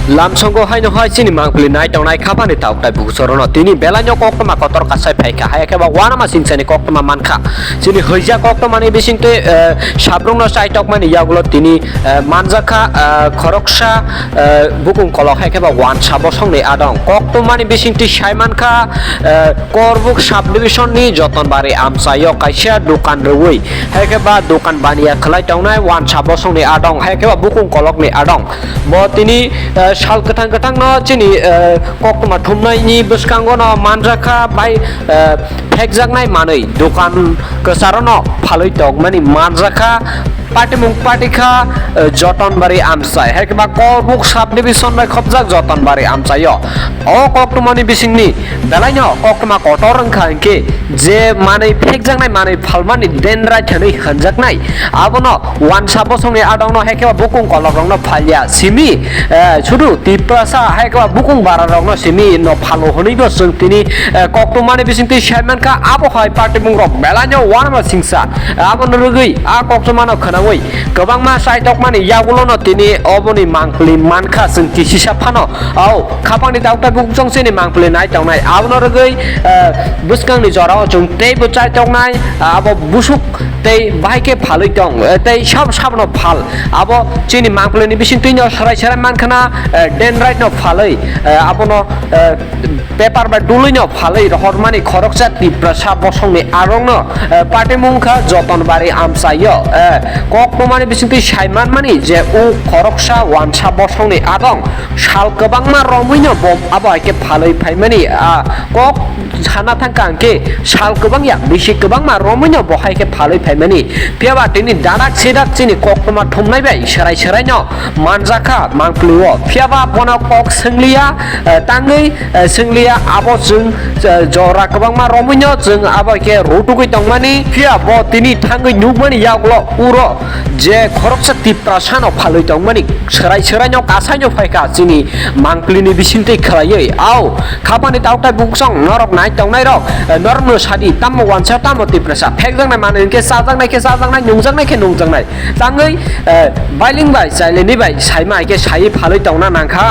লামসঙ্গ হাইনো high চিনি মাংপলি নাই টাউনাই খাবানি তাউটাই বুসরন তিনি বেলানো কক্তমা কতর কাছাই ফাইকা হাই একেবা ওয়ানামা সিংসানি কক্তমা মানখা চিনি হইজা কক্তমানি বিসিংতে সাব্রং সাইটক মানে ইয়াগুলো তিনি মানজাখা খরকসা বুকুং কলক একেবা ওয়ান সাবসংনি আদং কক্তমানি বিসিংটি সাইমানখা করবুক সাব ডিভিশননি যতনবারি আমসায় কাইসা দোকান রুই একেবা দোকান বানিয়া খলাই টাউনাই ওয়ান সাবসংনি আদং একেবা বুকুং কলকনি আদং ব তিনি শাল গথাং গথাং ন চিনি কক্তমা থুমনাইনি বসকাंगो न मानजाखा बाय फेकजाकनाय मानै दखान गोसारन फालै दं माने मानजाखा पाटिमुं पाटिखा जतनबारी आमसाय हेकबा करबुक साब डिभिजन बाय खबजाक जतनबारी आमसाय अ कक्तमानि बिसिंनि बेलायन कक्तमा कटर रंखांके जे मानै फेकजाकनाय मानै फालमानि देनराय थनै हनजाकनाय आबन वान साबसंनि आदंन हेकबा बुकुं कलरंन फालिया सिमि छुदु तिप्रसा हेकबा बुकुं बारारंन सिमि न फालो हनैबो जों तिनि कक्तमानि बिसिंति साइमानखा आबहाय पाटिमुं रक बेलायन वानमा सिंसा आबन रुगै आ कक्तमानो खनावै गोबांमा साइटक माने यागुलन तिनि अबनि मांखलि मानखा जों किसिसा फानो औ खापांनि दाउटा बुकजंसेनि मांखलि नाय दावनाय आबन रुगै बुसकांनि जराव जों दै बुचाय दंनाय आब बुसुक दै बाहायके फालै दं दै सब सबनो फाल आब चिनि मांखलिनि बिसिंतिनो सराय सराय मानखाना डेन राइट न फालै आबन पेपार बा दुलैनो फालै रहरमानि खरकसा तिप्रसा बसंनि आरंनो पाटिमुंखा जतनबारी आमसायो कक्तमानि बिसिंति साइमान मानि जे उ खरकसा वानसा बसंनि आदं साल गोबांमा रमैनो बम आबायके फालै फाइमानि कक साना थांकांके साल गोबांया बिसि गोबांमा रमैनो बहायके फालै फाइमानि पियाबा तिनि दादाक सेदाक चिनि कक्तमा थुमनायबाय सराय सरायनो मानजाखा मांखलिओ पियाबा बना कक सोंलिया तांगै सोंलिया आबो जों जरा गोबांमा रमैनो जों आबायके रुटुगै दंमानि पिया ब तिनि थांगै नुमानि यागलो उरो जे खरकसा तिप्रासानो फालै दंमानि सराय सरायनो कासायनो फायका चिनि मांखलिनि बिसिंतै खलायै आव खापानि दाउटा बुकसं नरक नाय दंनाय रक नरनो सादि ताम वानसा ताम तिप्रासा फेकजांनाय मानैके साजांनाय नुंजांनाय तांगै बाइलिं बाय जायलेनि बाय साइमा के साइ फालै दंना नांखा